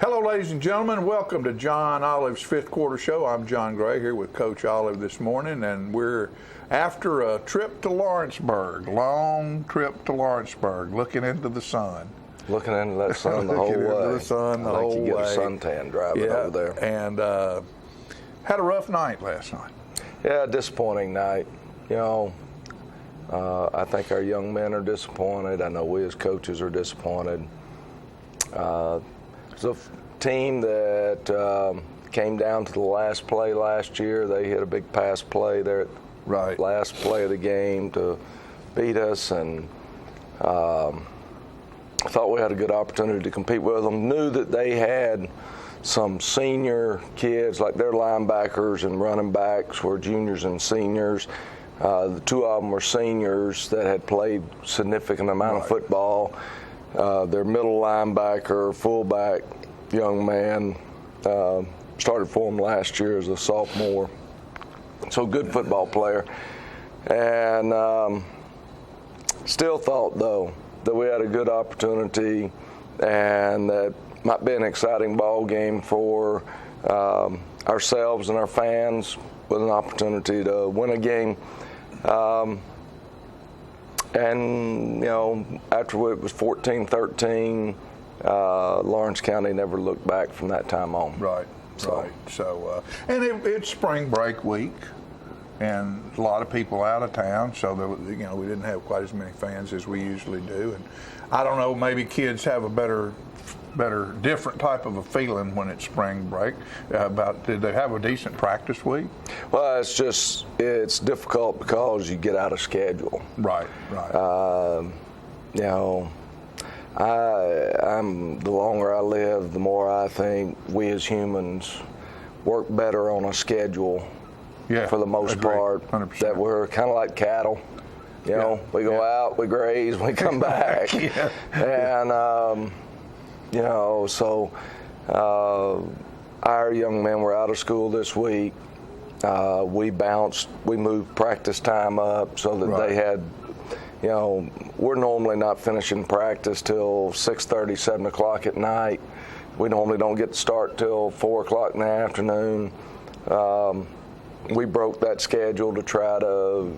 Hello, ladies and gentlemen. Welcome to John Olive's Fifth Quarter Show. I'm John Gray here with Coach Olive this morning, and we're after a trip to Lawrenceburg, long trip to Lawrenceburg, looking into the sun. Looking into that sun the whole way. Looking into the sun the whole way. You get a suntan driving over there. And had a rough night last night. Yeah, disappointing night. You know, I think our young men are disappointed. I know we as coaches are disappointed. It's a team that came down to the last play last year. They hit a big pass play there at the last play of the game to beat us, and I thought we had a good opportunity to compete with them. Knew that they had some senior kids, like their linebackers and running backs were juniors and seniors. The two of them were seniors that had played significant amount of football. Their middle linebacker, fullback, young man, started for them last year as a sophomore. So good football player. And still thought, though, that we had a good opportunity and that might be an exciting ball game for ourselves and our fans with an opportunity to win a game. And, you know, after it was 14-13, Lawrence County never looked back from that time on. Right. So, and it's spring break week, and a lot of people out of town, so we didn't have quite as many fans as we usually do. And I don't know, maybe kids have a different type of a feeling when it's spring break. Did they have a decent practice week? Well, it's difficult because you get out of schedule. Right. You know, the longer I live, the more I think we as humans work better on a schedule. Yeah, for the most part, 100%. That we're kind of like cattle. You know, we go out, we graze, we come back. And, you know, so our young men were out of school this week. We moved practice time up so that they had, you know, we're normally not finishing practice till 6:30, 7 o'clock at night. We normally don't get to start till 4 o'clock in the afternoon. We broke that schedule to try to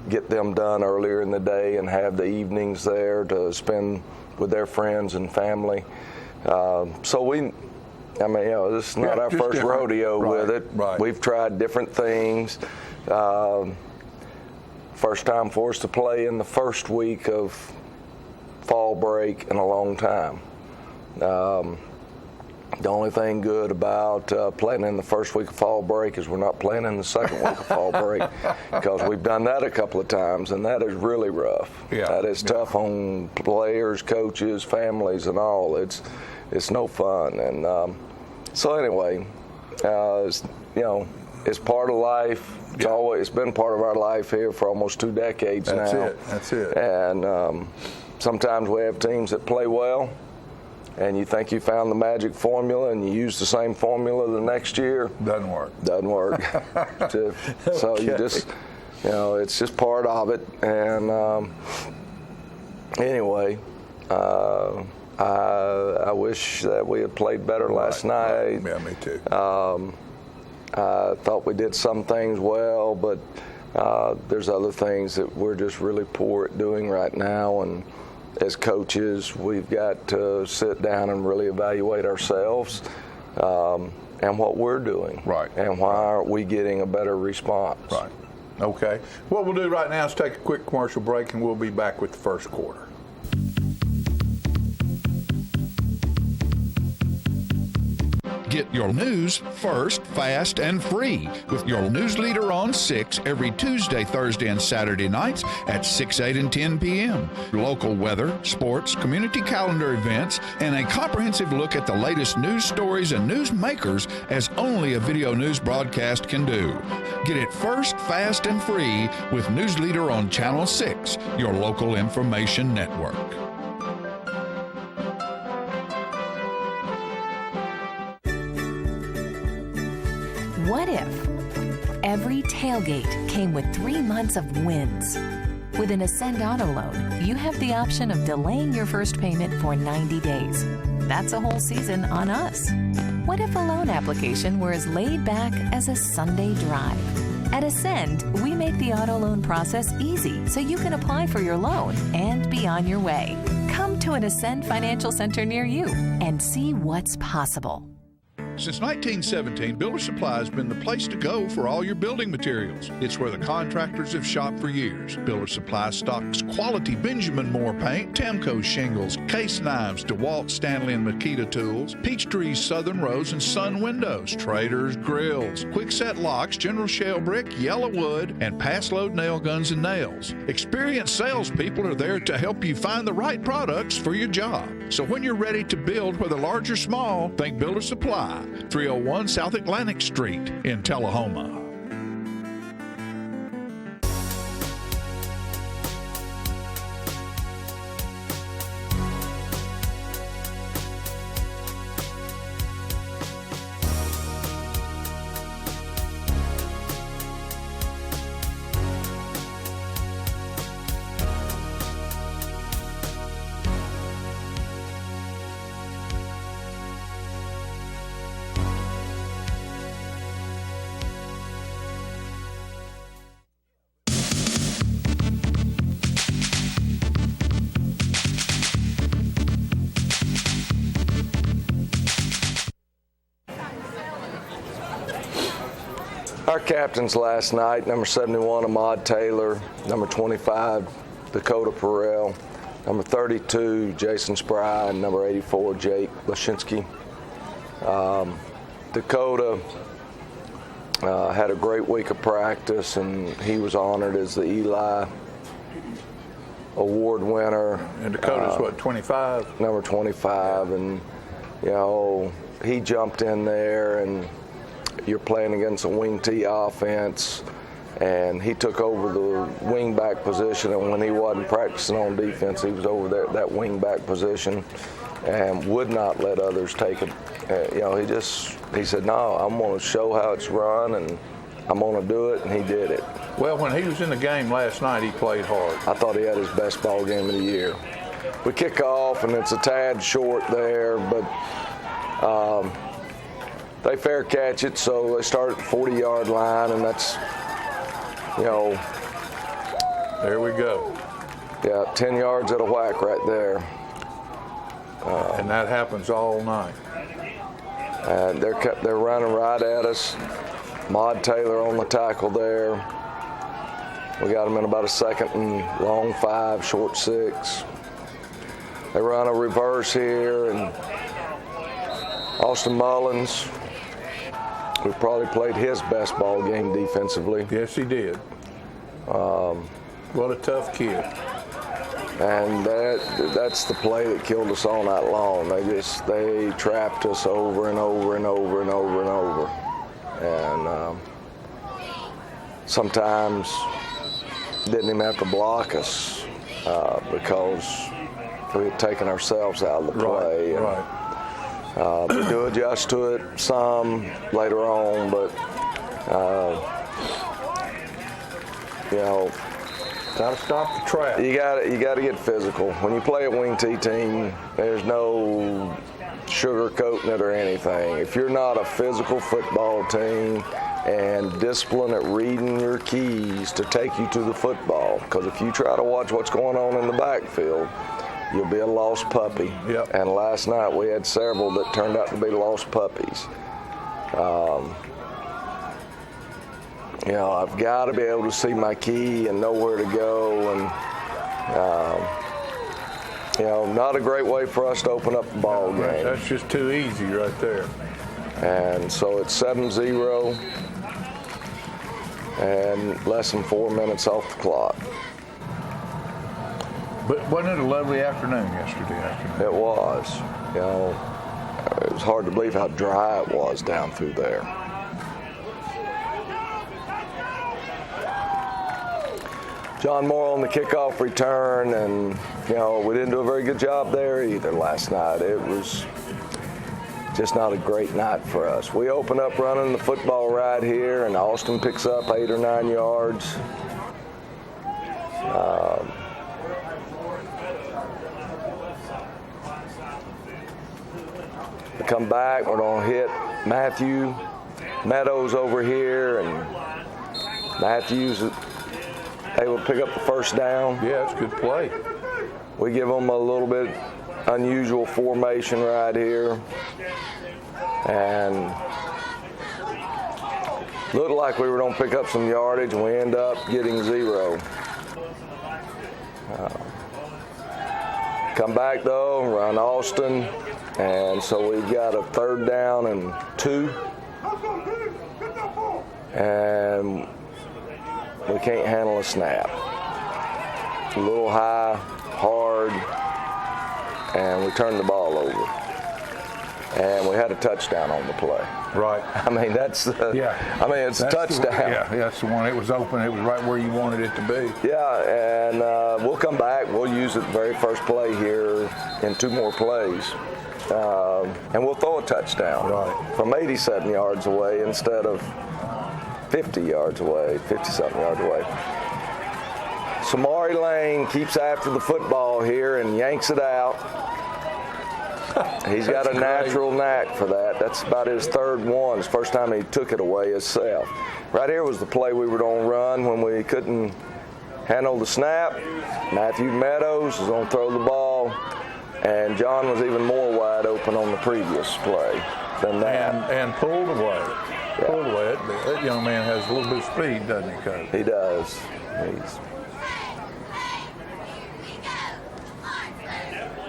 get them done earlier in the day and have the evenings there to spend with their friends and family. This is not our first rodeo with it. Right. We've tried different things. First time for us to play in the first week of fall break in a long time. The only thing good about playing in the first week of fall break is we're not playing in the second week of fall break, because we've done that a couple of times, and that is really rough. Yeah. That is tough on players, coaches, families, and all. It's no fun. And so anyway, it's part of life. It's been part of our life here for almost 2 decades now. That's it. And sometimes we have teams that play well, and you think you found the magic formula, and you use the same formula the next year. Doesn't work. So you just, it's just part of it. And anyway, I wish that we had played better last night. Yeah, me too. I thought we did some things well, but there's other things that we're just really poor at doing right now. And as coaches, we've got to sit down and really evaluate ourselves and what we're doing. Right. And why aren't we getting a better response? Right. Okay. What we'll do right now is take a quick commercial break, and we'll be back with the first quarter. Get your news first, fast, and free with your news leader on 6 every Tuesday, Thursday, and Saturday nights at 6, 8, and 10 p.m. Local weather, sports, community calendar events, and a comprehensive look at the latest news stories and news makers as only a video news broadcast can do. Get it first, fast, and free with News Leader on Channel 6, your local information network. What if every tailgate came with 3 months of wins? With an Ascend Auto Loan, you have the option of delaying your first payment for 90 days. that's a whole season on us. What if a loan application were as laid back as a Sunday drive? At Ascend, we make the auto loan process easy so you can apply for your loan and be on your way. Come to an Ascend Financial Center near you and see what's possible. Since 1917, Builder Supply has been the place to go for all your building materials. It's where the contractors have shopped for years. Builder Supply stocks quality Benjamin Moore paint, Tamco shingles, case knives, DeWalt, Stanley, and Makita tools, Peachtree Southern Rose, and Sun windows, Traders grills, Quickset locks, General Shell brick, Yellow wood, and pass load nail guns and nails. Experienced salespeople are there to help you find the right products for your job. So when you're ready to build, whether large or small, think Builder Supply. 301 South Atlantic Street in Tullahoma. Our captains last night, number 71, Ahmad Taylor, number 25, Dakota Perrell, number 32, Jason Spry, and number 84, Jake Lashinsky. Dakota had a great week of practice, and he was honored as the Eli Award winner. And Dakota's 25? Number 25, and, you know, he jumped in there, and you're playing against a wing T offense, and he took over the wing back position, and when he wasn't practicing on defense, he was over there at that wing back position and would not let others take it. You know, he said, no, I'm going to show how it's run, and I'm going to do it, and he did it. Well, when he was in the game last night, he played hard. I thought he had his best ball game of the year. We kick off, and it's a tad short there, but they fair catch it, so they start at the 40-yard line, and that's, you know. There we go. Yeah, 10 yards at a whack right there. And that happens all night. And they're running right at us. Ahmad Taylor on the tackle there. We got him in about a second and long 5, short 6. They run a reverse here, and Austin Mullins, who probably played his best ball game defensively. Yes, he did. What a tough kid. And that's the play that killed us all night long. They trapped us over and over and over and over and over. And sometimes didn't even have to block us because we had taken ourselves out of the play. Right. We do adjust to it some later on, but you know, Got to stop the trap. you got to get physical. When you play a wing T team, there's no sugarcoating it or anything. If you're not a physical football team and disciplined at reading your keys to take you to the football, because if you try to watch what's going on in the backfield, you'll be a lost puppy. Yep. And last night we had several that turned out to be lost puppies. You know, I've got to be able to see my key and know where to go, and you know, not a great way for us to open up the ball game. That's just too easy right there. And so it's 7-0 and less than 4 minutes off the clock. But wasn't it a lovely afternoon yesterday afternoon? It was. You know, it was hard to believe how dry it was down through there. John Moore on the kickoff return, and, you know, we didn't do a very good job there either last night. It was just not a great night for us. We open up running the football right here, and Austin picks up 8 or 9 yards. We come back, we're going to hit Matthew Meadows over here, and Matthews able to pick up the first down. Yeah, it's a good play. We give them a little bit unusual formation right here, and looked like we were going to pick up some yardage, and we end up getting 0. Come back though, run Austin, and so we've got a 3rd down and 2, and we can't handle a snap. A little high, hard, and we turned the ball over. And we had a touchdown on the play. Right. I mean, it's a touchdown. Yeah, that's the one. It was open. It was right where you wanted it to be. Yeah, and we'll come back. We'll use it the very first play here in 2 more plays. And we'll throw a touchdown from 87 yards away instead of 50 yards away, 50-something yards away. Samari Lane keeps after the football here and yanks it out. He's got a natural knack for that. That's about his 3rd one. It's the first time he took it away himself. Right here was the play we were going to run when we couldn't handle the snap. Matthew Meadows was going to throw the ball, and John was even more wide open on the previous play than that. And pulled away. Yeah. Pulled away. That young man has a little bit of speed, doesn't he, Coach? He does.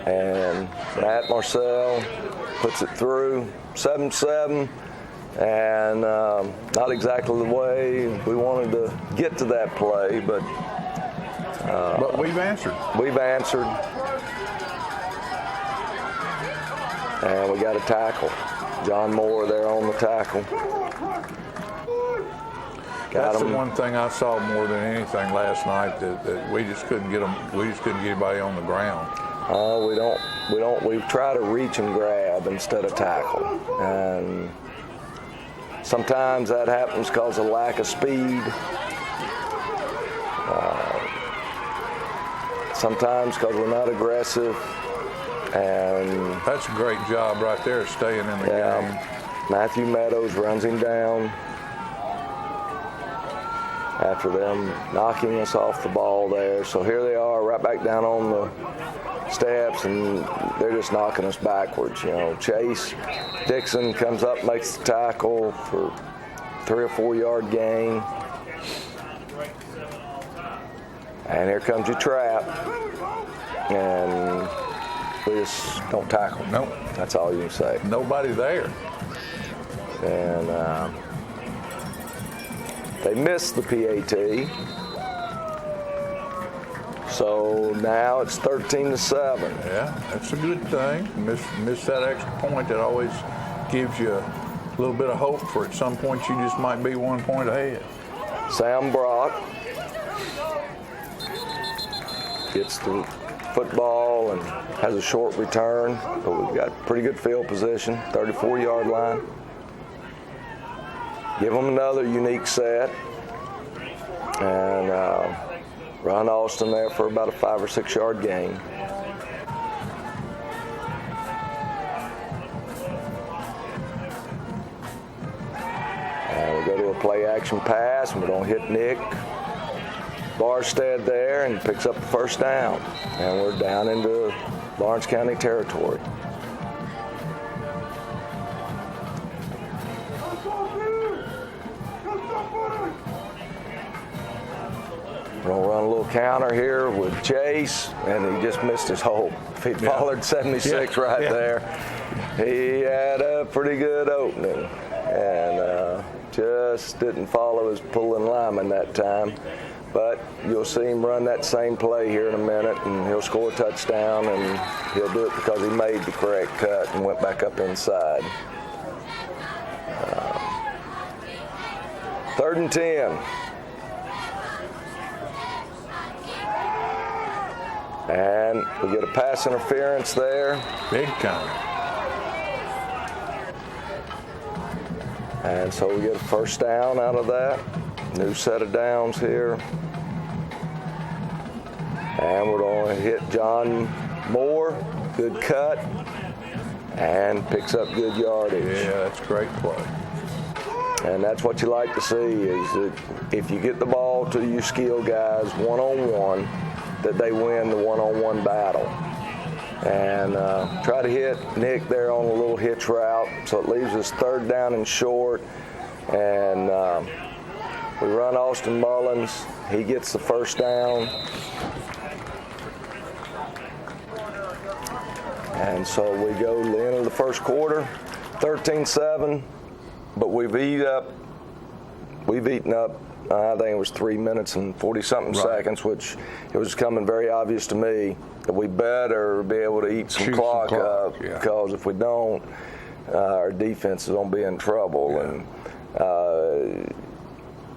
And Matt Marcel puts it through, 7-7, and not exactly the way we wanted to get to that play, but we've answered. We've answered, and we got a tackle. John Moore there on the tackle. That's the one thing I saw more than anything last night, that we just couldn't get them. We just couldn't get anybody on the ground. We don't. We try to reach and grab instead of tackle, and sometimes that happens because of lack of speed. Sometimes because we're not aggressive, and that's a great job right there, staying in the game. Matthew Meadows runs him down after them knocking us off the ball there. So here they are, right back down on the steps, and they're just knocking us backwards. You know, Chase Dixon comes up, makes the tackle for 3 or 4 yard gain. And here comes your trap. And we just don't tackle. Nope. That's all you can say. Nobody there. And they missed the PAT. So now it's 13-7. Yeah, that's a good thing. Miss that extra point. That always gives you a little bit of hope for at some point you just might be 1 point ahead. Sam Brock gets the football and has a short return, but we've got pretty good field position, 34-yard line. Give them another unique set, and run Austin there for about a 5 or 6 yard gain. And we go to a play action pass, and we're going to hit Nick Barstead there, and picks up the first down. And we're down into Lawrence County territory. We're going to run a little counter here with Chase, and he just missed his hole. If he'd followed 76 there, he had a pretty good opening, and just didn't follow his pulling lineman that time. But you'll see him run that same play here in a minute, and he'll score a touchdown, and he'll do it because he made the correct cut and went back up inside. 3rd and 10. And we get a pass interference there. Big time. And so we get a first down out of that. New set of downs here. And we're going to hit John Moore. Good cut. and picks up good yardage. Yeah, that's a great play. And that's what you like to see, is that if you get the ball to your skill guys one-on-one, that they win the one-on-one battle. And try to hit Nick there on a little hitch route, so it leaves us 3rd down and short. And we run Austin Mullins. He gets the 1st down. And so we go to the end of the 1st quarter, 13-7. But we've eaten up, I think it was 3 minutes and 40-something seconds, which it was coming very obvious to me that we better be able to eat some clock up, because if we don't, our defense is going to be in trouble. Yeah. And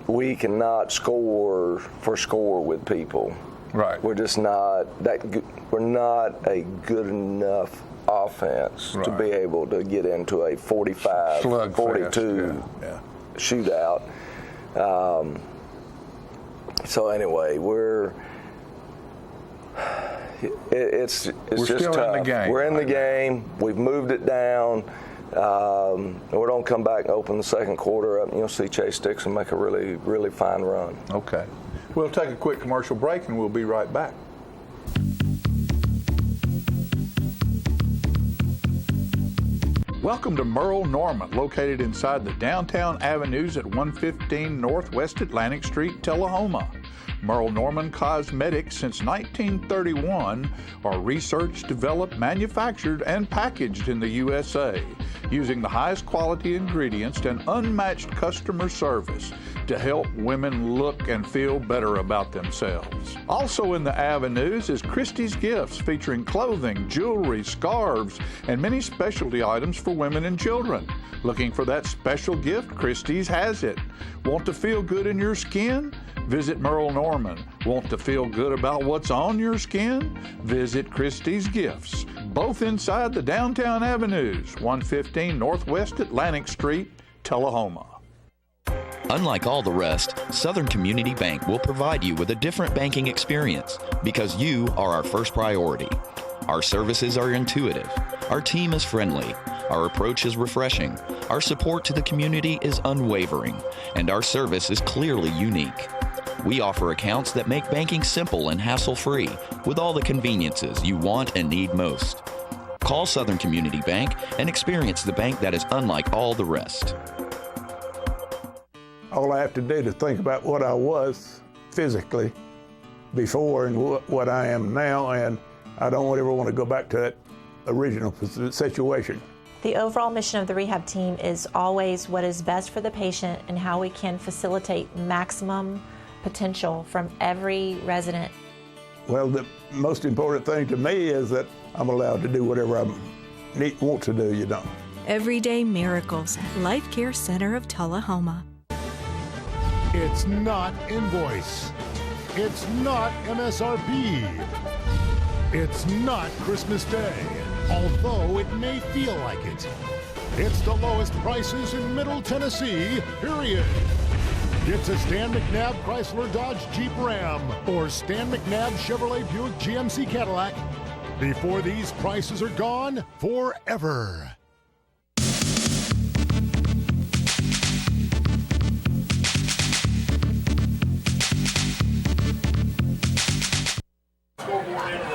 we cannot score for score with people. Right. We're just not that good. We're not a good enough offense to be able to get into a 45-42 shootout. So anyway, it's just still tough. in the game. We're in the game. We've moved it down. We're going to come back and open the 2nd quarter up, and you'll see Chase Dixon make a really, really fine run. Okay. We'll take a quick commercial break, and we'll be right back. Welcome to Merle Norman, located inside the downtown avenues at 115 Northwest Atlantic Street, Tullahoma. Merle Norman Cosmetics, since 1931, are researched, developed, manufactured, and packaged in the USA, using the highest quality ingredients and unmatched customer service to help women look and feel better about themselves. Also in the avenues is Christie's Gifts, featuring clothing, jewelry, scarves, and many specialty items for women and children. Looking for that special gift? Christie's has it. Want to feel good in your skin? Visit Merle Norman. Want to feel good about what's on your skin? Visit Christie's Gifts, both inside the downtown avenues, 115 Northwest Atlantic Street, Tullahoma. Unlike all the rest, Southern Community Bank will provide you with a different banking experience because you are our first priority. Our services are intuitive. Our team is friendly. Our approach is refreshing. Our support to the community is unwavering. And our service is clearly unique. We offer accounts that make banking simple and hassle-free with all the conveniences you want and need most. Call Southern Community Bank and experience the bank that is unlike all the rest. All I have to do to think about what I was physically before and what I am now, and I don't ever want to go back to that original situation. The overall mission of the rehab team is always what is best for the patient and how we can facilitate maximum potential from every resident. Well, the most important thing to me is that I'm allowed to do whatever I want to do, you know. Everyday Miracles, Life Care Center of Tullahoma. It's not invoice. It's not MSRP. It's not Christmas Day, although it may feel like it. It's the lowest prices in Middle Tennessee, period. Get to Stan McNabb Chrysler Dodge Jeep Ram or Stan McNabb Chevrolet Buick GMC Cadillac before these prices are gone forever.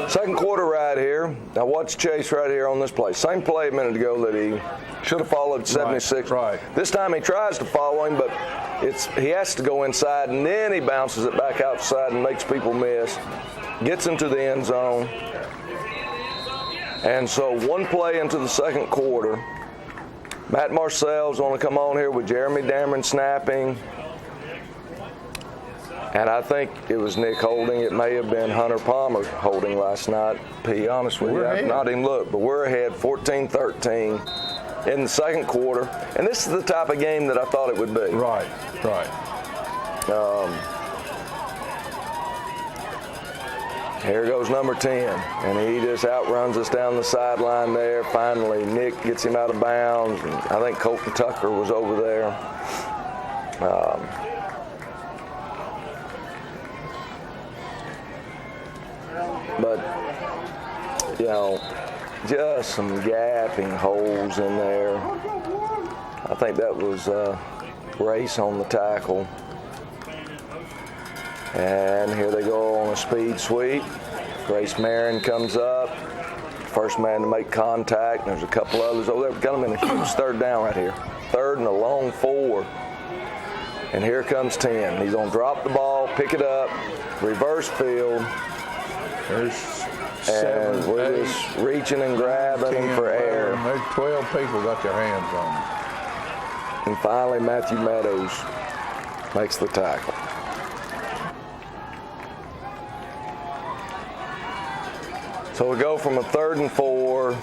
Second quarter right here. Now watch Chase right here on this play. Same play a minute ago that he should have followed 76. Right. This time he tries to follow him, but he has to go inside, and then he bounces it back outside and makes people miss. Gets into the end zone. And so one play into the second quarter. Matt Marcel's going to come on here with Jeremy Dameron snapping. And I think it was Nick holding. It may have been Hunter Palmer holding last night. To be honest with you, I've not even looked. But we're ahead 14-13 in the second quarter. And this is the type of game that I thought it would be. Right. Here goes number 10. And he just outruns us down the sideline there. Finally, Nick gets him out of bounds. And I think Colton Tucker was over there. But, you know, just some gaping holes in there. I think that was Race on the tackle. And here they go on a speed sweep. Grace Marin comes up. First man to make contact. There's a couple others over there. We've got them in a huge third down right here. Third and a long 4. And here comes 10. He's going to drop the ball, pick it up, reverse field. There's and 7, we're 8, just reaching and grabbing 10, for air. There's 12 people got their hands on him. And finally, Matthew Meadows makes the tackle. So we go from a 3rd and 4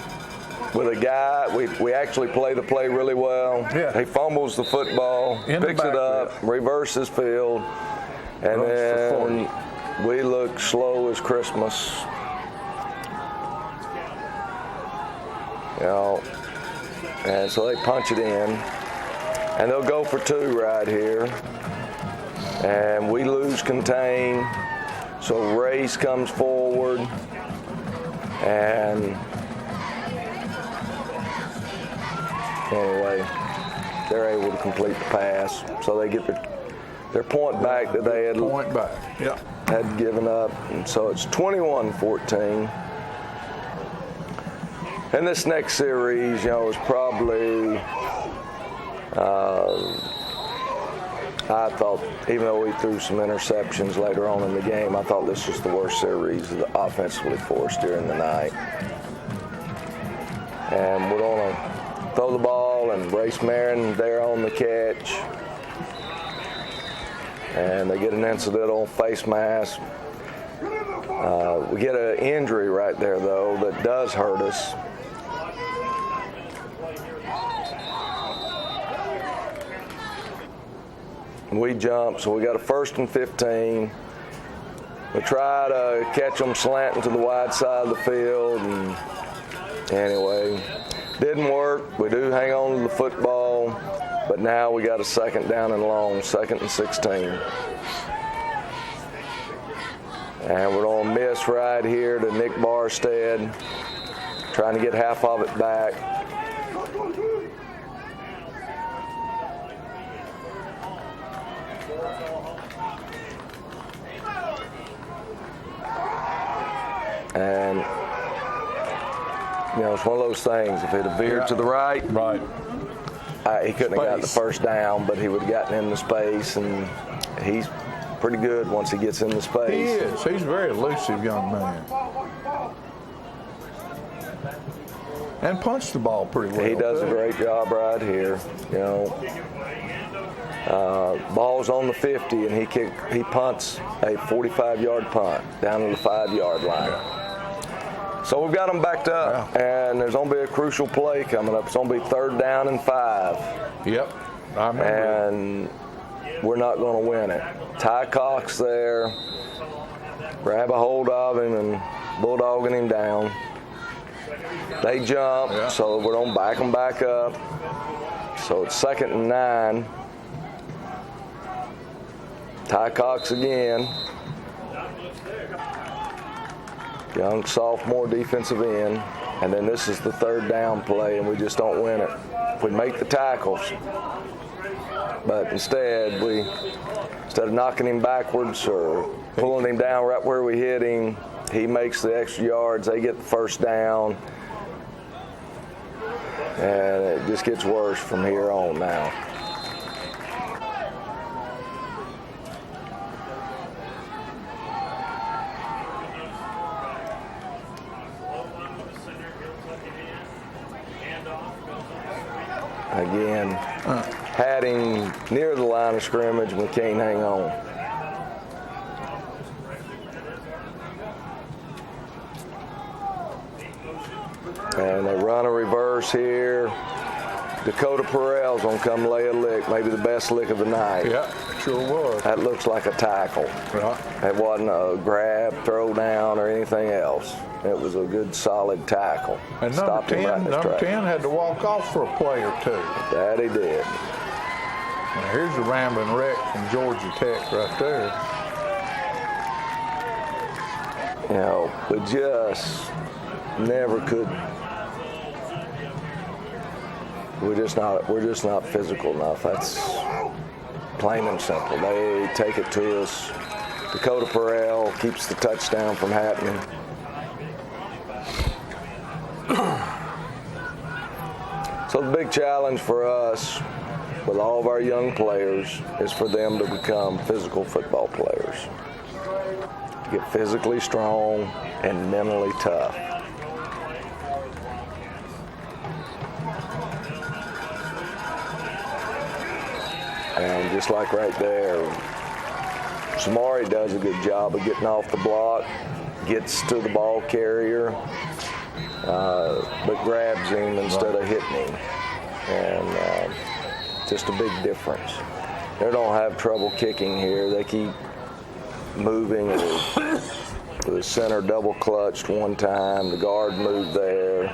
with a guy. We actually play the play really well. Yeah. He fumbles the football, picks it up, reverses field, and then we look slow as Christmas. You know, and so they punch it in, and they'll go for 2 right here, and we lose contain. So Race comes forward, and anyway, they're able to complete the pass. So they get their point back that they had given up, and so it's 21-14. And this next series, you know, is probably, I thought, even though we threw some interceptions later on in the game, I thought this was the worst series offensively for us during the night. And we're going to throw the ball, and Race Marin there on the catch. And they get an incidental face mask. We get an injury right there, though, that does hurt us. We jump, so we got a 1st and 15. We try to catch them slanting to the wide side of the field, and anyway, didn't work. We do hang on to the football, but now we got a 2nd down and long, 2nd and 16. And we're going to miss right here to Nick Barstead, trying to get half of it back. And, you know, it's one of those things. If it had veered to the right, he couldn't have got the 1st down, but he would have gotten in the space, and he's pretty good once he gets in the space. He is. He's a very elusive young man. And punched the ball pretty well. He does a great job right here. You know, ball's on the 50, and he punts a 45-yard punt down to the 5-yard line. So we've got them backed up, and there's going to be a crucial play coming up. It's going to be 3rd down and 5. Yep, I remember. And we're not going to win it. Ty Cox there, grab a hold of him and bulldogging him down. They jump, so we're going to back them back up. So it's 2nd and 9. Ty Cox again. Young sophomore defensive end. And then this is the 3rd down play, and we just don't win it. We make the tackles. But instead of knocking him backwards or pulling him down right where we hit him, he makes the extra yards. They get the 1st down. And it just gets worse from here on now. Again, had him near the line of scrimmage, and we can't hang on. And they run a reverse here. Dakota Perrell's going to come lay a lick, maybe the best lick of the night. Yeah, sure was. That looks like a tackle. Right. It wasn't a grab, throw down, or anything else. It was a good, solid tackle. And Stopped him right in his number track. 10 had to walk off for a play or 2. That he did. Now here's the rambling wreck from Georgia Tech right there. You know, we just never could we're just not physical enough. That's plain and simple. They take it to us. Dakota Perrell keeps the touchdown from happening. So the big challenge for us with all of our young players is for them to become physical football players. To get physically strong and mentally tough. And just like right there, Samari does a good job of getting off the block, gets to the ball carrier, but grabs him instead of hitting him. And just a big difference. They don't have trouble kicking here. They keep moving. The center double clutched one time. The guard moved there.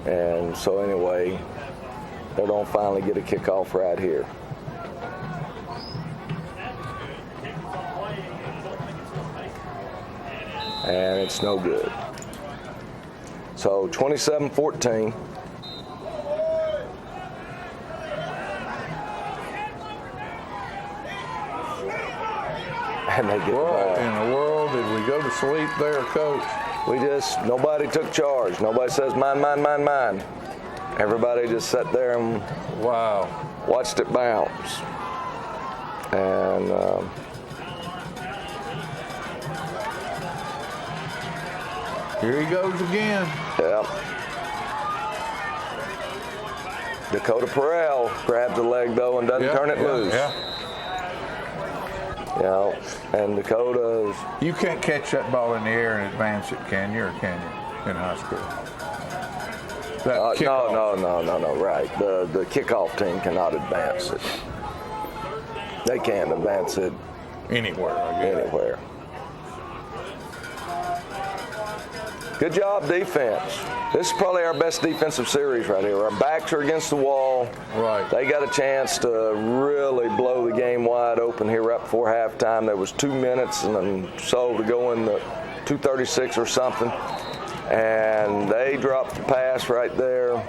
And so anyway, they don't finally get a kickoff right here. And it's no good. So 27-14. And they get the ball. What in the world did we go to sleep there, Coach? Nobody took charge. Nobody says, mine, mine, mine, mine. Everybody just sat there and watched it bounce. And here he goes again. Yep. Dakota Perrell grabs the leg, though, and doesn't turn it loose. Yeah. You know, and Dakota's... You can't catch that ball in the air and advance it, can you, or can you, in high school? No, right. The kickoff team cannot advance it. They can't advance it anywhere, I guess. Anywhere. Good job, defense. This is probably our best defensive series right here. Our backs are against the wall. Right. They got a chance to really blow the game wide open here right before halftime. There was 2 minutes and so to go in the 2:36 or something. And they dropped the pass right there.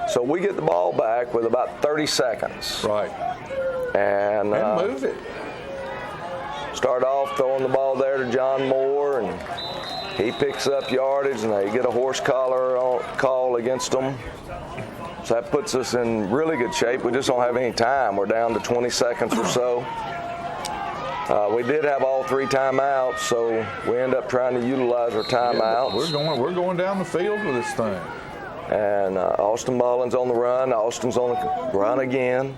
So we get the ball back with about 30 seconds. Right. And move it. Start off throwing the ball there to John Moore, and he picks up yardage, and they get a horse collar call against them. So that puts us in really good shape. We just don't have any time. We're down to 20 seconds or so. We did have all 3 timeouts, so we end up trying to utilize our timeouts. Yeah, we're going down the field with this thing. And Austin Mullins on the run. Austin's on the run again.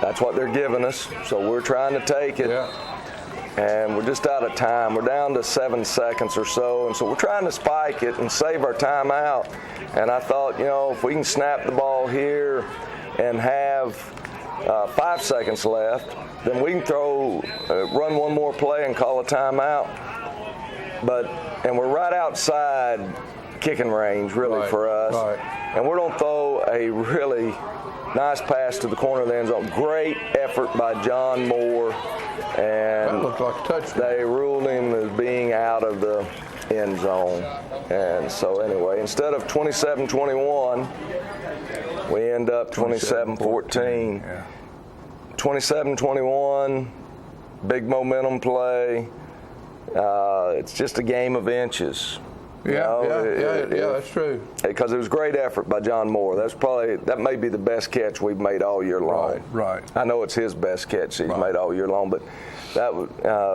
That's what they're giving us, so we're trying to take it. Yeah. And we're just out of time. We're down to 7 seconds or so, and so we're trying to spike it and save our timeout. And I thought, if we can snap the ball here and have 5 seconds left, then we can run one more play and call a timeout. And we're right outside kicking range, really, for us. Right. And we're going to throw a really nice pass to the corner of the end zone. Great effort by John Moore. And that looked like a touchdown. They ruled him as being out of the end zone. And so anyway, instead of 27-21, we end up 27-14. Yeah. 27-21, big momentum play. It's just a game of inches. Yeah, that's true. Because it was great effort by John Moore. That may be the best catch we've made all year long. Right. I know it's his best catch he's made all year long, but that was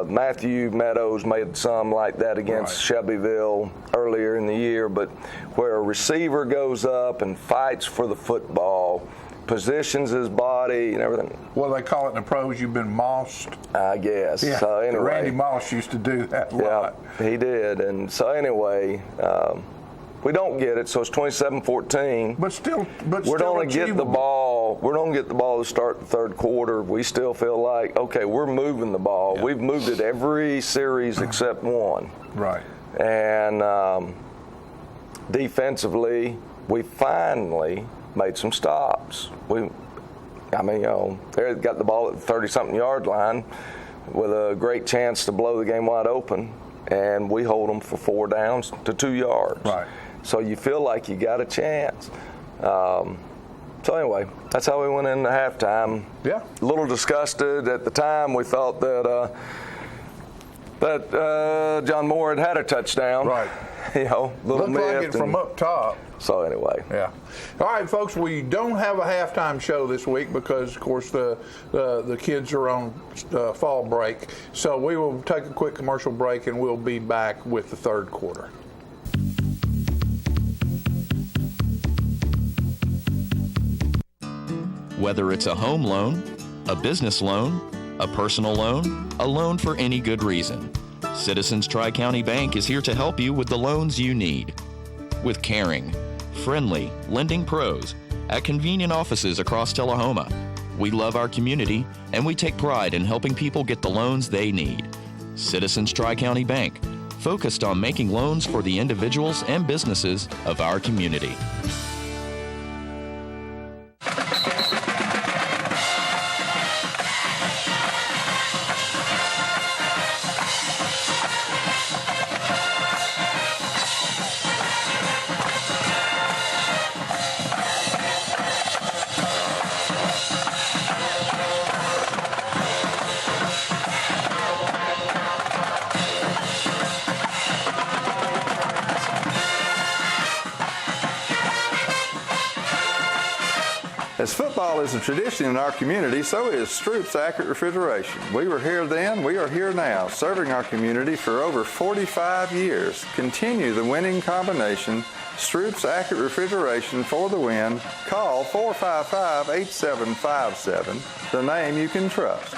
Matthew Meadows made some like that against Shelbyville earlier in the year. But where a receiver goes up and fights for the football, positions his body and everything. Well, they call it in the pros, you've been mossed. I guess. Yeah. So anyway, Randy Moss used to do that a lot. Yeah, he did. And so anyway, we don't get it. So it's 27-14. But still we don't get the ball. We don't get the ball to start the third quarter. We still feel like, okay, we're moving the ball. Yeah. We've moved it every series except one. Right. And defensively, we finally made some stops. They got the ball at the 30-something yard line with a great chance to blow the game wide open, and we hold them for 4 downs to 2 yards. Right. so you feel like you got a chance. So anyway, that's how we went into halftime. Yeah. A little disgusted at the time. We thought that John Moore had a touchdown. Right. You know, little looked like it myth from up top. So anyway. Yeah. All right, folks, we don't have a halftime show this week because, of course, the kids are on fall break. So we will take a quick commercial break, and we'll be back with the third quarter. Whether it's a home loan, a business loan, a personal loan, a loan for any good reason, Citizens Tri-County Bank is here to help you with the loans you need. With caring, friendly lending pros at convenient offices across Tullahoma, we love our community and we take pride in helping people get the loans they need. Citizens Tri-County Bank, focused on making loans for the individuals and businesses of our community. As football is a tradition in our community, so is Stroop's Accurate Refrigeration. We were here then, we are here now, serving our community for over 45 years. Continue the winning combination, Stroop's Accurate Refrigeration for the win. Call 455-8757, the name you can trust.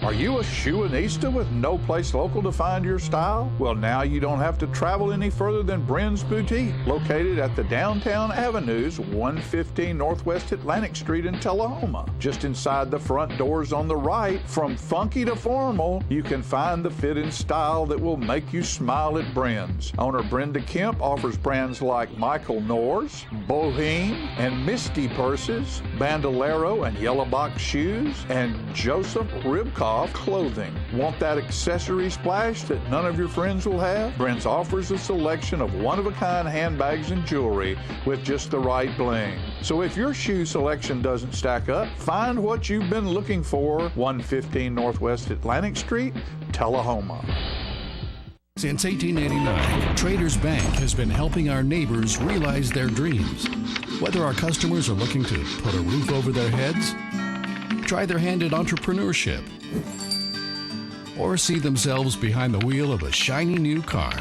Are you a shoeinista with no place local to find your style? Well, now you don't have to travel any further than Bren's Boutique, located at the Downtown Avenues, 115 Northwest Atlantic Street in Tullahoma. Just inside the front doors on the right, from funky to formal, you can find the fit and style that will make you smile at Bren's. Owner Brenda Kemp offers brands like Michael Kors, Boheme, and Misty purses, Bandolero and Yellow Box shoes, and Joseph Ribkoff clothing. Want that accessory splash that none of your friends will have? Bren's offers a selection of one-of-a-kind handbags and jewelry with just the right bling. So if your shoe selection doesn't stack up, find what you've been looking for. 115 Northwest Atlantic Street, Tullahoma. Since 1889, Traders Bank has been helping our neighbors realize their dreams. Whether our customers are looking to put a roof over their heads, try their hand at entrepreneurship, or see themselves behind the wheel of a shiny new car,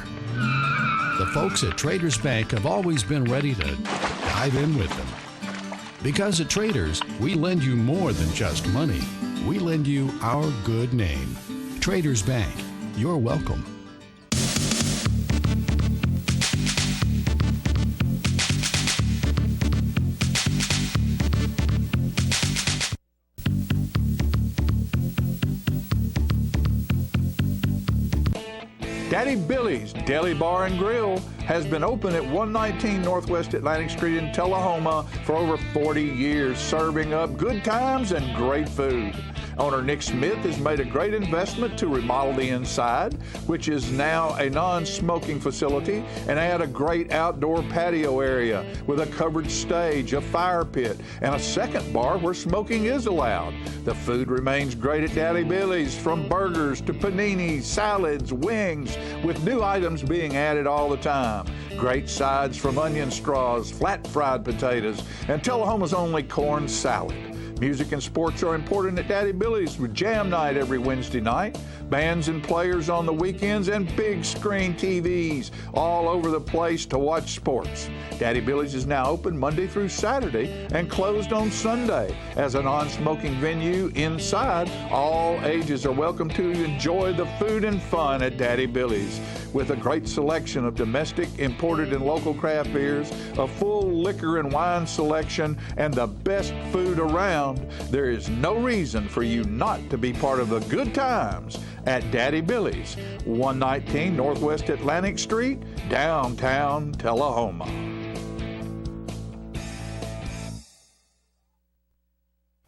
the folks at Traders Bank have always been ready to dive in with them. Because at Traders, we lend you more than just money. We lend you our good name. Traders Bank, you're welcome. Daddy Billy's Deli Bar and Grill has been open at 119 Northwest Atlantic Street in Tullahoma for over 40 years, serving up good times and great food. Owner Nick Smith has made a great investment to remodel the inside, which is now a non-smoking facility, and add a great outdoor patio area with a covered stage, a fire pit, and a second bar where smoking is allowed. The food remains great at Daddy Billy's, from burgers to paninis, salads, wings, with new items being added all the time. Great sides from onion straws, flat fried potatoes, and Tullahoma's only corn salad. Music and sports are important at Daddy Billy's with jam night every Wednesday night, bands and players on the weekends, and big screen TVs all over the place to watch sports. Daddy Billy's is now open Monday through Saturday and closed on Sunday. As a non-smoking venue inside, all ages are welcome to enjoy the food and fun at Daddy Billy's. With a great selection of domestic, imported, and local craft beers, a full liquor and wine selection, and the best food around, there is no reason for you not to be part of the good times at Daddy Billy's, 119 Northwest Atlantic Street, downtown Tullahoma.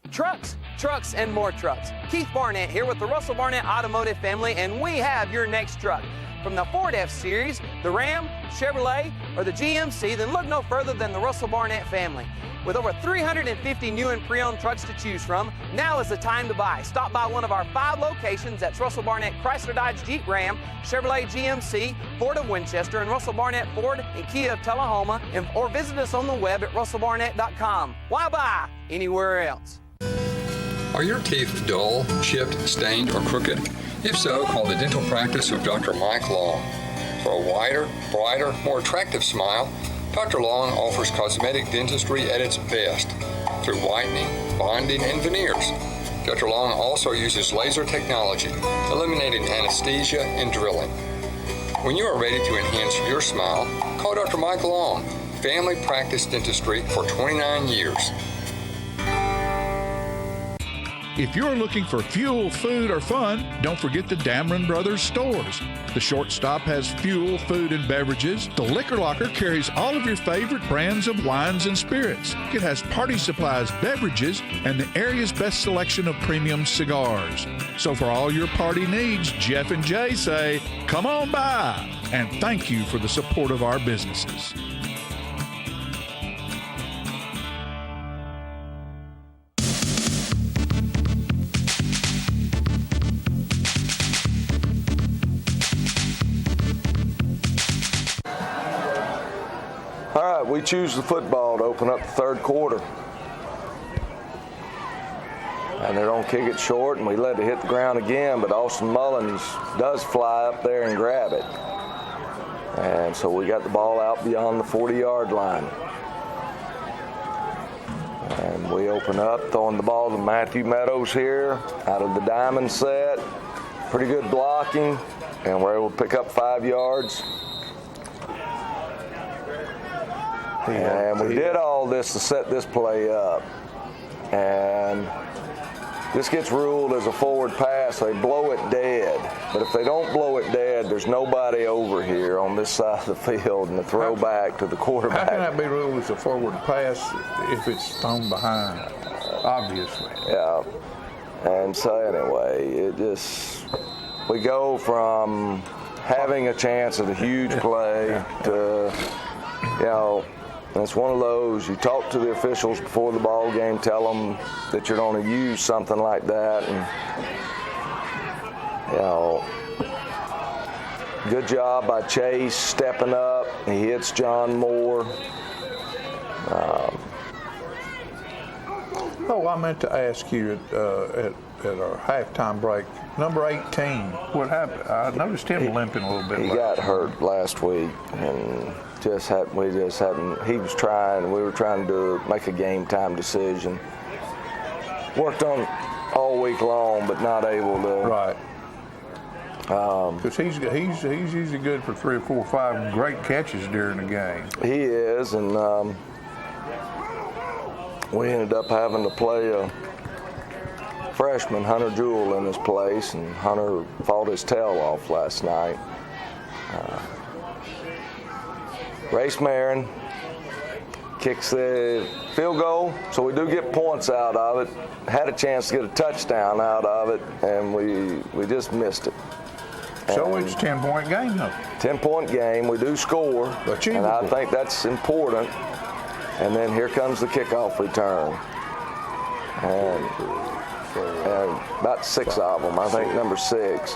Trucks, trucks, and more trucks. Keith Barnett here with the Russell Barnett Automotive family, and we have your next truck. From the Ford F-Series, the Ram, Chevrolet, or the GMC, then look no further than the Russell Barnett family. With over 350 new and pre-owned trucks to choose from, now is the time to buy. Stop by one of our 5 locations. That's Russell Barnett Chrysler Dodge Jeep Ram, Chevrolet GMC, Ford of Winchester, and Russell Barnett Ford and Kia of Tullahoma, or visit us on the web at russellbarnett.com. Why buy anywhere else? Are your teeth dull, chipped, stained, or crooked? If so, call the dental practice of Dr. Mike Long. For a wider, brighter, more attractive smile, Dr. Long offers cosmetic dentistry at its best through whitening, bonding, and veneers. Dr. Long also uses laser technology, eliminating anesthesia and drilling. When you are ready to enhance your smile, call Dr. Mike Long, family practice dentistry for 29 years. If you're looking for fuel, food, or fun, don't forget the Dameron Brothers stores. The Short Stop has fuel, food, and beverages. The Liquor Locker carries all of your favorite brands of wines and spirits. It has party supplies, beverages, and the area's best selection of premium cigars. So for all your party needs, Jeff and Jay say, come on by, and thank you for the support of our businesses. We choose the football to open up the third quarter. And they don't kick it short, and we let it hit the ground again, but Austin Mullins does fly up there and grab it. And so we got the ball out beyond the 40-yard line. And we open up, throwing the ball to Matthew Meadows here out of the diamond set. Pretty good blocking, and we're able to pick up 5 yards. And we did all this to set this play up. And this gets ruled as a forward pass. They blow it dead. But if they don't blow it dead, there's nobody over here on this side of the field and the throwback to the quarterback. How can that be ruled as a forward pass if it's thrown behind, obviously? Yeah. And so anyway, we go from having a chance at a huge play to, it's one of those, you talk to the officials before the ball game, tell them that you're going to use something like that, and, good job by Chase stepping up. He hits John Moore. I meant to ask you at our halftime break, number 18, what happened? I noticed him limping a little bit. He got hurt last week, and he was trying, we were trying to make a game time decision. Worked on all week long, but not able to. Right. Because he's usually good for 3 or 4 or 5 great catches during the game. He is, and we ended up having to play a freshman, Hunter Jewell, in his place, and Hunter fought his tail off last night. Race Marin kicks the field goal, so we do get points out of it. Had a chance to get a touchdown out of it, and we just missed it. So it's a 10-point game, though. 10-point game. We do score, and I think that's important. And then here comes the kickoff return. And about 6 of them, I think number 6.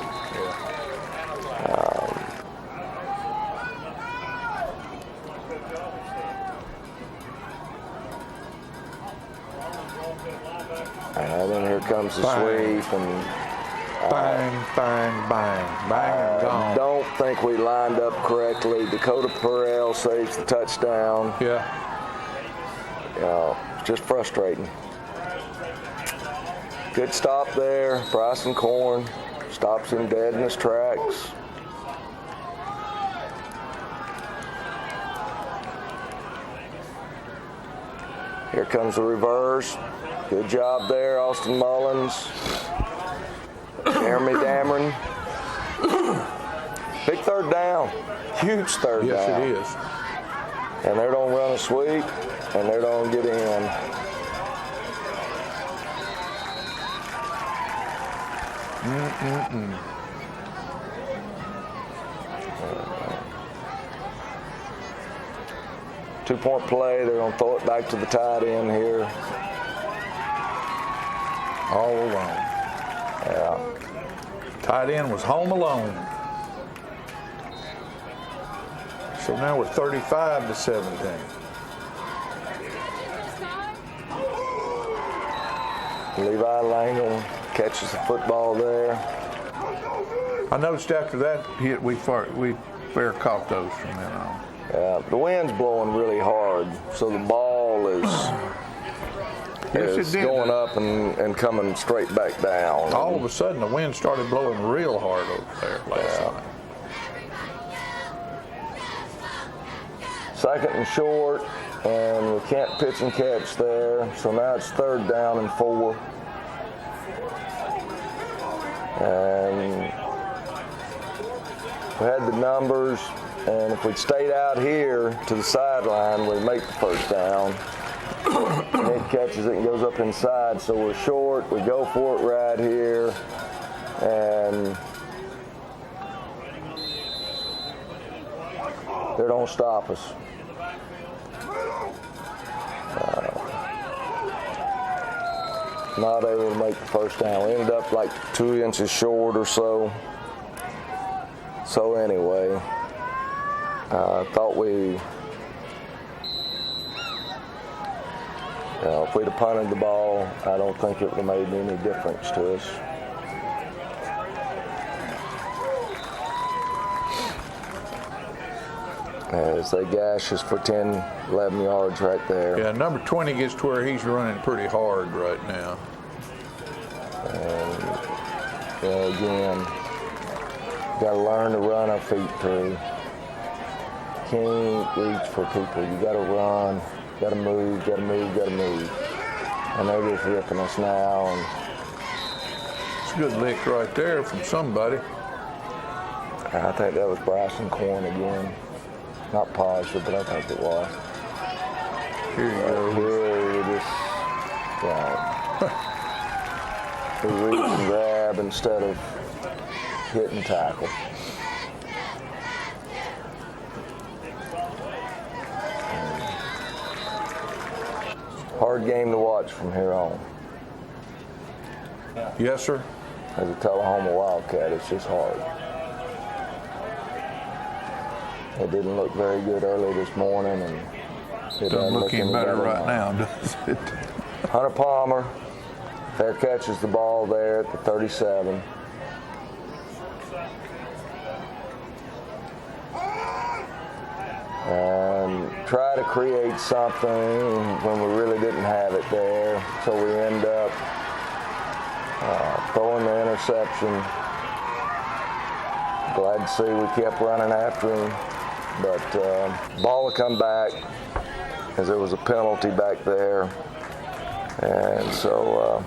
And then here comes the sweep, and bang, bang, bang, bang, and gone. I don't think we lined up correctly. Dakota Perel saves the touchdown. Yeah. It's just frustrating. Good stop there. Bryson Corn stops him dead in his tracks. Here comes the reverse. Good job there, Austin Mullins. Jeremy Dameron. Big third down. Huge third down. Yes, it is. And they're going to run a sweep, and they're going to get in. Two-point play. They're going to throw it back to the tight end here. All alone. Yeah. Tight end was home alone. So now we're 35-17. Levi Langham catches the football there. I noticed after that hit, we fair caught those from then on. Yeah, the wind's blowing really hard, so the ball is going up and coming straight back down. All of a sudden, the wind started blowing real hard over there last night. Second and short, and we can't pitch and catch there, so now it's 3rd down and 4. And we had the numbers, and if we'd stayed out here to the sideline, we'd make the 1st down. Nick catches it and goes up inside, so we're short. We go for it right here, and they don't stop us. Not able to make the 1st down. We ended up like 2 inches short or so. So anyway, I thought if we'd have punted the ball, I don't think it would have made any difference to us. As they gash us for 10, 11 yards right there. Yeah, number 20 gets to where he's running pretty hard right now. And again, got to learn to run our feet through. Can't reach for people. You got to run, got to move, got to move, got to move. And they're just ripping us now. And it's a good lick right there from somebody. I think that was Bryson Corn again. Not positive, but I think it was. Here you go. Here we just, we reach and grab instead of hit and tackle. Hard game to watch from here on. Yes, sir. As a Tullahoma Wildcat, it's just hard. It didn't look very good early this morning, and it doesn't look any better right now, does it? Hunter Palmer, fair catches the ball there at the 37. And try to create something when we really didn't have it there. So we end up throwing the interception. Glad to see we kept running after him. But ball will come back as there was a penalty back there. And so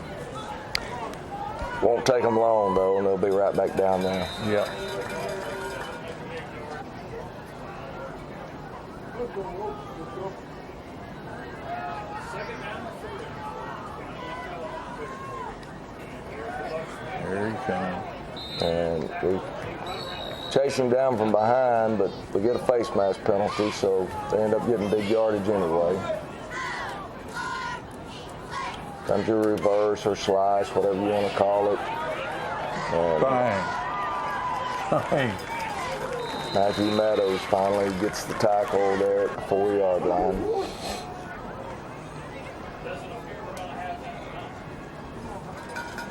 won't take them long, though, and they'll be right back down there. Yep. There he comes. And we chase him down from behind, but we get a face mask penalty, so they end up getting big yardage anyway. Comes your reverse or slice, whatever you want to call it. And bang. Bang. Matthew Meadows finally gets the tackle there at the 4-yard line.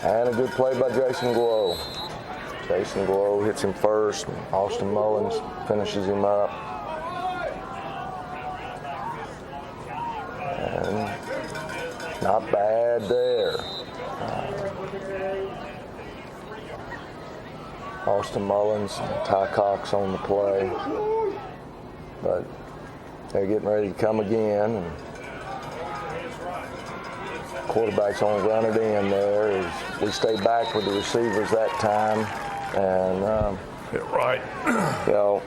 And a good play by Jason Glow. Jason Glow hits him first, and Austin Mullins finishes him up. And not bad there. Austin Mullins and Ty Cox on the play. But they're getting ready to come again. And quarterback's on the run it in there. As we stay back with the receivers that time. And right. You know,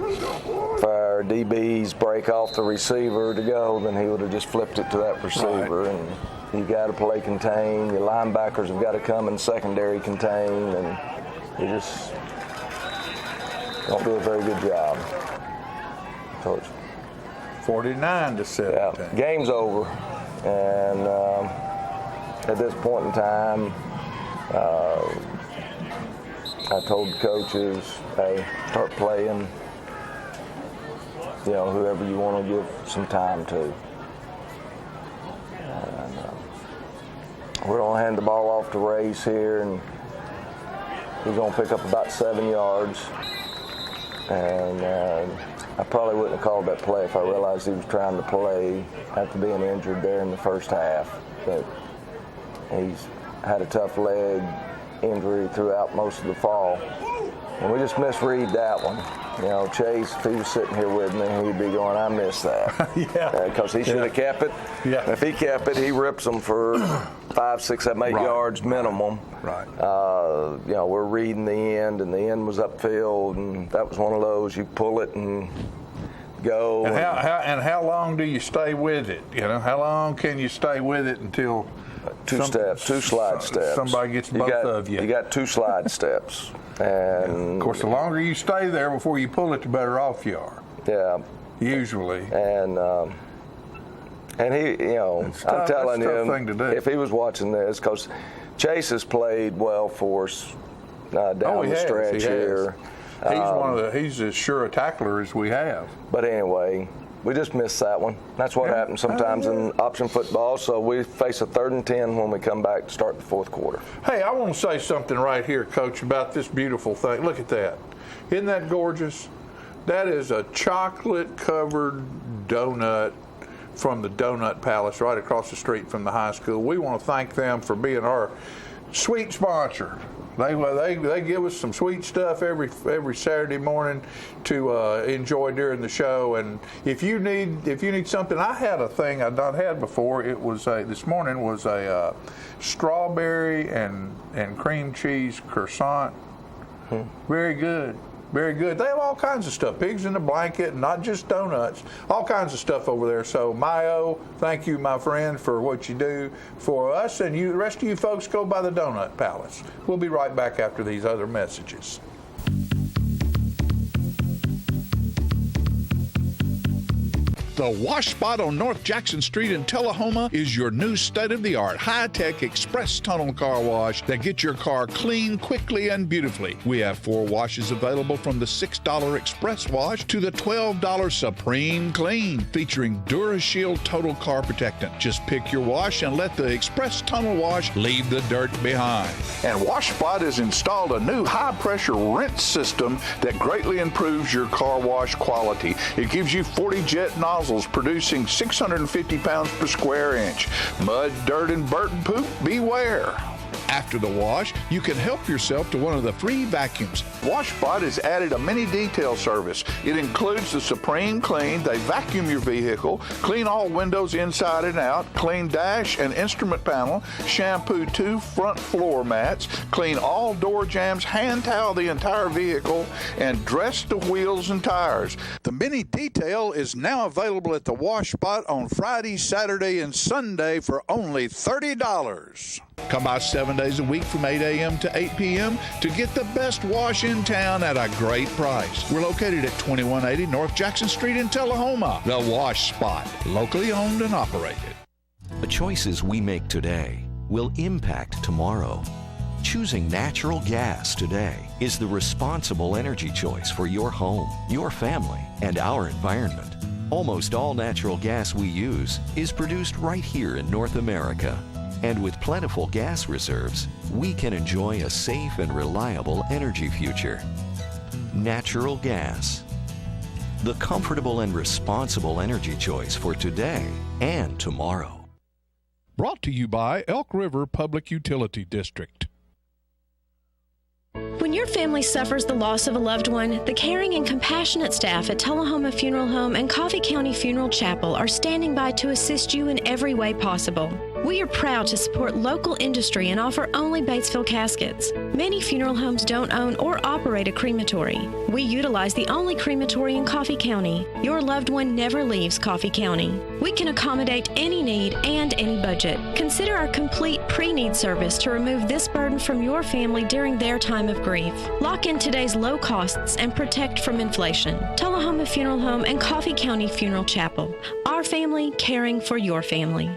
if our DBs break off the receiver to go, then he would have just flipped it to that receiver. Right. And you got to play contain. Your linebackers have got to come in secondary contain, and you just don't do a very good job. So it's 49-17. Yeah, game's over, and at this point in time, I told the coaches, hey, start playing, whoever you want to give some time to. And, we're going to hand the ball off to Race here, and he's going to pick up about 7 yards. And I probably wouldn't have called that play if I realized he was trying to play after being injured there in the first half. But he's had a tough leg injury throughout most of the fall. And we just misread that one. Chase, if he was sitting here with me, he'd be going, I missed that. Yeah. Because he should have kept it. Yeah. And if he kept it, he rips them for 5, 6, 7, 8 yards minimum. Right. We're reading the end, and the end was upfield, and that was one of those, you pull it and go. And how long do you stay with it? How long can you stay with it until two slide steps. Somebody gets both of you. You got 2 slide steps. And of course, the longer you stay there before you pull it, the better off you are. Yeah. Usually. And he, I'm telling you, if he was watching this, because Chase has played well for us down the stretch here. He's as sure a tackler as we have. But anyway, we just missed that one. That's what happens sometimes in option football. So we face a 3rd and 10 when we come back to start the 4th quarter. Hey, I want to say something right here, Coach, about this beautiful thing. Look at that. Isn't that gorgeous? That is a chocolate-covered donut from the Donut Palace right across the street from the high school. We want to thank them for being our sweet sponsor. They give us some sweet stuff every Saturday morning to enjoy during the show. And if you need something, I had a thing I'd not had before. It was this morning was a strawberry and cream cheese croissant. Very good. Very good. They have all kinds of stuff. Pigs in a blanket, not just donuts. All kinds of stuff over there. So, Mayo, thank you, my friend, for what you do for us. And the rest of you folks go by the Donut Palace. We'll be right back after these other messages. The Wash Spot on North Jackson Street in Tullahoma is your new state-of-the-art, high-tech express tunnel car wash that gets your car clean quickly and beautifully. We have 4 washes available, from the $6 Express Wash to the $12 Supreme Clean, featuring DuraShield Total Car Protectant. Just pick your wash and let the Express Tunnel Wash leave the dirt behind. And Wash Spot has installed a new high-pressure rinse system that greatly improves your car wash quality. It gives you 40 jet nozzles producing 650 pounds per square inch. Mud, dirt, and burnt poop, beware. After the wash, you can help yourself to one of the free vacuums. WashSpot has added a mini detail service. It includes the Supreme Clean. They vacuum your vehicle, clean all windows inside and out, clean dash and instrument panel, shampoo 2 front floor mats, clean all door jambs, hand towel the entire vehicle, and dress the wheels and tires. The mini detail is now available at the WashSpot on Friday, Saturday, and Sunday for only $30. Come by 7 days a week from 8 a.m. to 8 p.m. to get the best wash in town at a great price. We're located at 2180 North Jackson Street in Tullahoma. The Wash Spot, locally owned and operated. The choices we make today will impact tomorrow. Choosing natural gas today is the responsible energy choice for your home, your family, and our environment. Almost all natural gas we use is produced right here in North America. And with plentiful gas reserves, we can enjoy a safe and reliable energy future. Natural gas. The comfortable and responsible energy choice for today and tomorrow. Brought to you by Elk River Public Utility District. When your family suffers the loss of a loved one, the caring and compassionate staff at Tullahoma Funeral Home and Coffee County Funeral Chapel are standing by to assist you in every way possible. We are proud to support local industry and offer only Batesville caskets. Many funeral homes don't own or operate a crematory. We utilize the only crematory in Coffee County. Your loved one never leaves Coffee County. We can accommodate any need and any budget. Consider our complete pre-need service to remove this burden from your family during their time of grief. Lock in today's low costs and protect from inflation. Tullahoma Funeral Home and Coffee County Funeral Chapel. Our family caring for your family.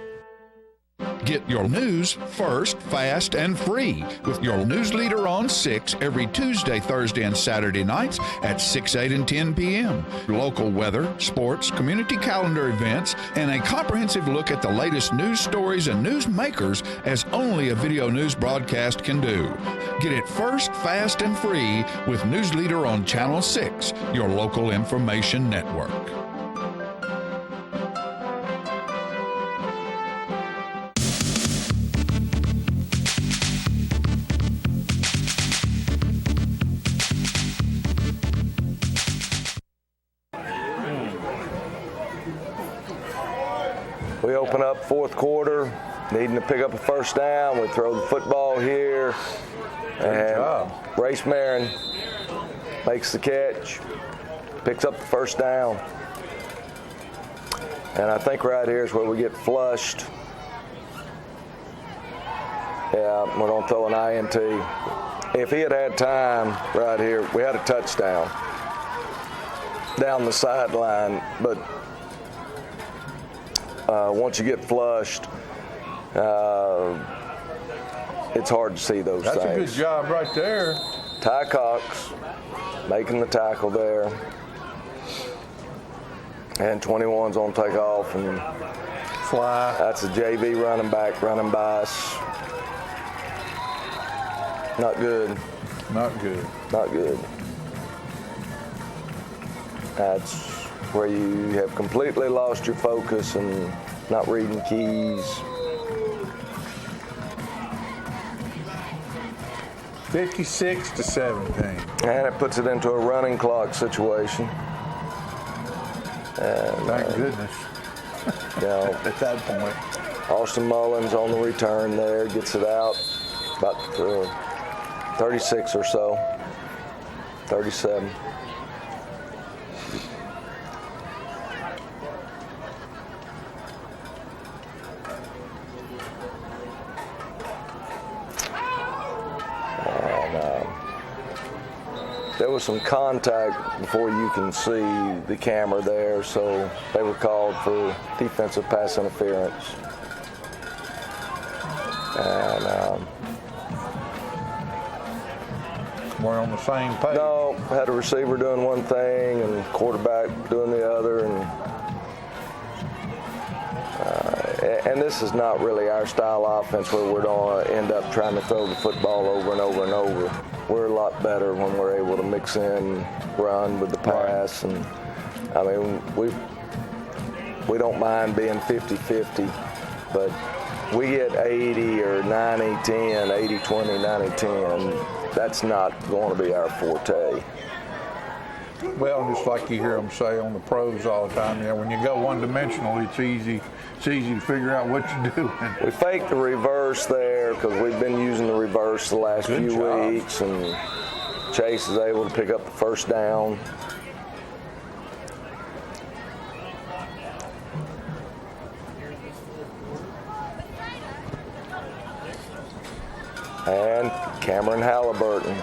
Get your news first, fast, and free with your news leader on 6 every Tuesday, Thursday, and Saturday nights at 6, 8, and 10 p.m. Local weather, sports, community calendar events, and a comprehensive look at the latest news stories and news makers as only a video news broadcast can do. Get it first, fast, and free with News Leader on Channel 6, your local information network. We open up fourth quarter, needing to pick up a first down. We throw the football here. And Brace Marin makes the catch, picks up the first down. And I think right here is where we get flushed. Yeah, we're going to throw an INT. If he had time right here, we had a touchdown down the sideline, but once you get flushed, it's hard to see those things. That's a good job right there. Ty Cox making the tackle there. And 21's on take off and fly. That's a JV running back running by us. Not good. Not good. Not good. That's where you have completely lost your focus and not reading keys. 56-17. And it puts it into a running clock situation. And, thank goodness. You know, at that point. Austin Mullins on the return there, gets it out about 36 or so, 37. There was some contact before you can see the camera there, so they were called for defensive pass interference. And we're on the same page. No, had a receiver doing one thing and quarterback doing the other, and this is not really our style offense where we're going to end up trying to throw the football over and over and over. We're a lot better when we're able to mix in run with the pass. And I mean, we don't mind being 50-50, but we get 80 or 90-10, 80-20, 90-10. That's not going to be our forte. Well, just like you hear them say on the pros all the time, when you go one-dimensional, it's easy to figure out what you're doing. We faked the reverse there because we've been using the reverse the last few weeks, and Chase is able to pick up the first down. And Cameron Halliburton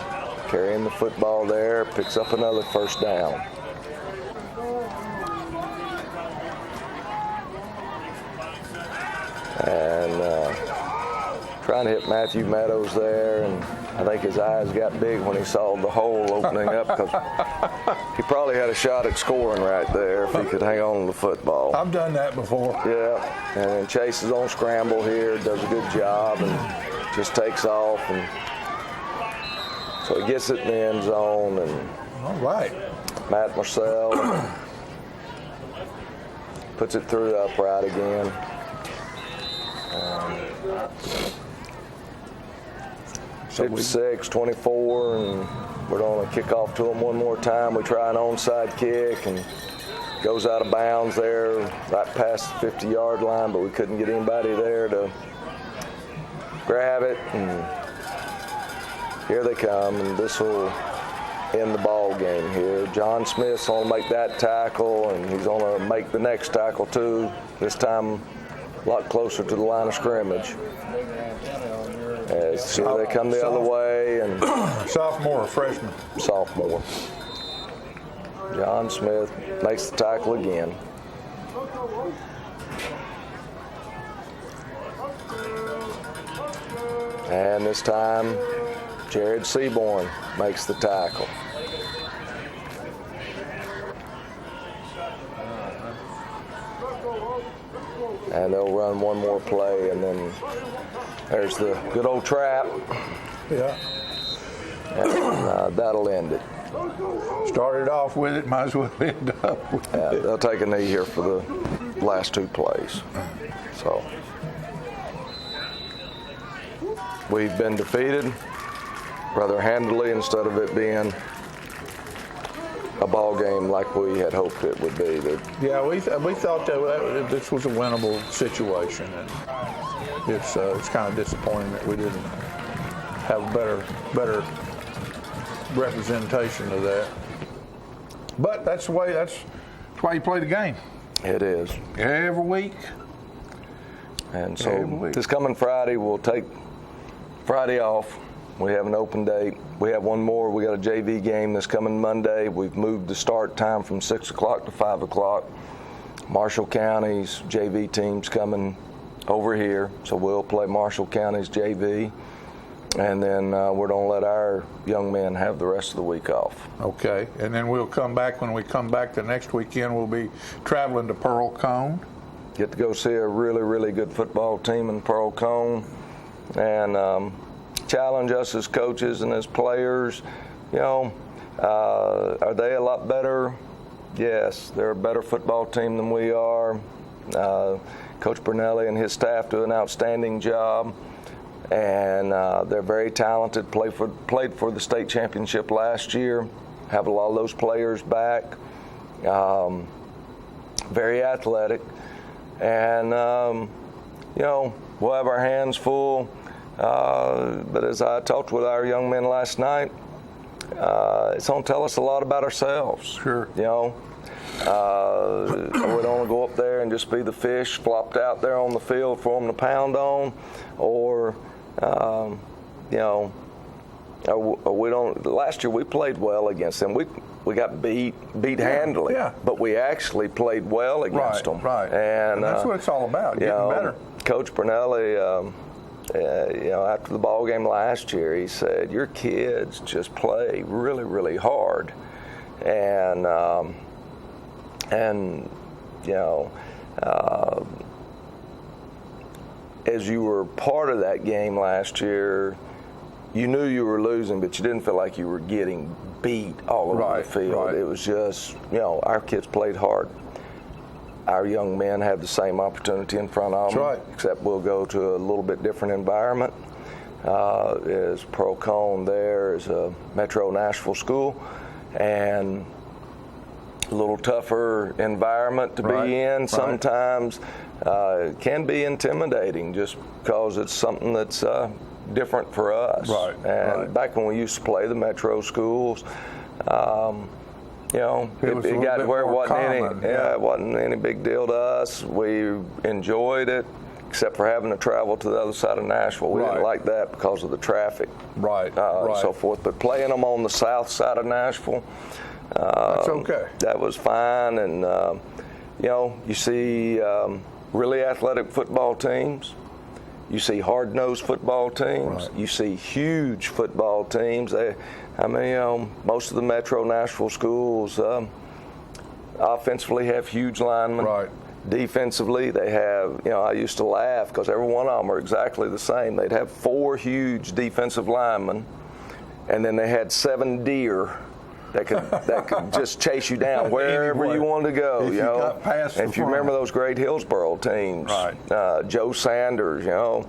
carrying the football there, picks up another first down. And trying to hit Matthew Meadows there, and I think his eyes got big when he saw the hole opening up, because he probably had a shot at scoring right there if he could hang on to the football. I've done that before. Yeah, and then Chase is on scramble here, does a good job, and just takes off, and so he gets it in the end zone. And all right, Matt Marcel puts it through the upright again. 56-24, and we're going to kick off to them one more time. We try an onside kick, and goes out of bounds there, right past the 50-yard line, but we couldn't get anybody there to grab it. And here they come, and this will end the ball game here. John Smith's going to make that tackle, and he's going to make the next tackle too. This time a lot closer to the line of scrimmage. As here they come the other way. And sophomore or freshman? Sophomore. John Smith makes the tackle again. And this time, Jared Seaborn makes the tackle. And they'll run one more play, and then there's the good old trap. Yeah. And that'll end it. Started off with it, might as well end up with it. They'll take a knee here for the last two plays. So we've been defeated rather handily instead of it being a ball game like we had hoped it would be. Yeah, we thought that this was a winnable situation, and it's kind of disappointing that we didn't have better representation of that. But that's why you play the game. It is. Every week. And so this coming Friday, we'll take Friday off. We have an open date. We have one more. We got a JV game this coming Monday. We've moved the start time from 6 o'clock to 5 o'clock. Marshall County's JV team's coming over here, so we'll play Marshall County's JV. And then we're going to let our young men have the rest of the week off. Okay. And then we'll come back. When we come back the next weekend, we'll be traveling to Pearl Cone. Get to go see a really, really good football team in Pearl Cone. And challenge us as coaches and as players. You know, are they a lot better? Yes, they're a better football team than we are. Coach Bernelli and his staff do an outstanding job, and they're very talented. Played for the state championship last year. Have a lot of those players back. Very athletic, and you know, we'll have our hands full. But as I talked with our young men last night, it's going to tell us a lot about ourselves. Sure. You know, we don't want to go up there and just be the fish flopped out there on the field for them to pound on, or, you know, we don't. Last year we played well against them. We got beat handily, but we actually played well against them. Right. And that's what it's all about, getting better. Coach Bernelli, you know, after the ball game last year, he said, "Your kids just play really, really hard," and you know, as you were part of that game last year, you knew you were losing, but you didn't feel like you were getting beat all over the field. Right. It was just, you know, our kids played hard. Our young men have the same opportunity in front of them, except we'll go to a little bit different environment. Is Pearl Cone there is a Metro Nashville school, and a little tougher environment to be in. Sometimes it can be intimidating just because it's something that's different for us. Back when we used to play the Metro schools, you know, it got to where it wasn't any big deal to us. We enjoyed it, except for having to travel to the other side of Nashville. We didn't like that because of the traffic, and so forth. But playing them on the south side of Nashville, that's okay. That was fine. And you know, you see really athletic football teams. You see hard-nosed football teams. You see huge football teams. I mean, you know, most of the Metro Nashville schools offensively have huge linemen. Defensively, they have, you know, I used to laugh because every one of them are exactly the same. They'd have 4 huge defensive linemen, and then they had 7 deer that could just chase you down wherever you wanted to go. If you know, got past and if you remember those great Hillsboro teams, Joe Sanders, you know,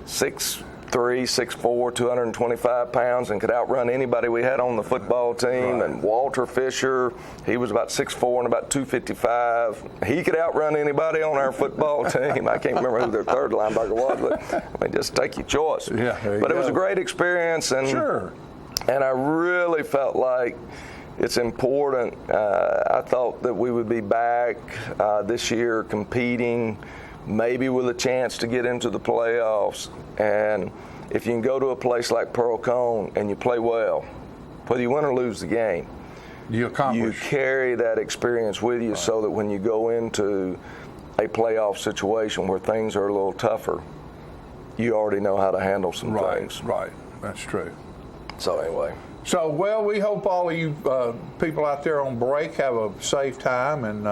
6'3", 6'4", 225 pounds, and could outrun anybody we had on the football team. Right. And Walter Fisher, he was about 6'4" and about 255. He could outrun anybody on our football team. I can't remember who their third linebacker was, but I mean, just take your choice. Yeah, but it was a great experience, and and I really felt like it's important. I thought that we would be back this year competing, maybe with a chance to get into the playoffs. And if you can go to a place like Pearl Cone and you play well, whether you win or lose the game, you carry that experience with you, so that when you go into a playoff situation where things are a little tougher, you already know how to handle some things. Right, that's true. So anyway. So, well, we hope all of you people out there on break have a safe time, and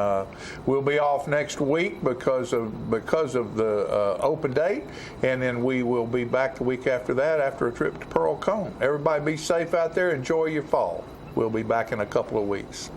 we'll be off next week because of the open date, and then we will be back the week after that after a trip to Pearl Cone. Everybody be safe out there. Enjoy your fall. We'll be back in a couple of weeks.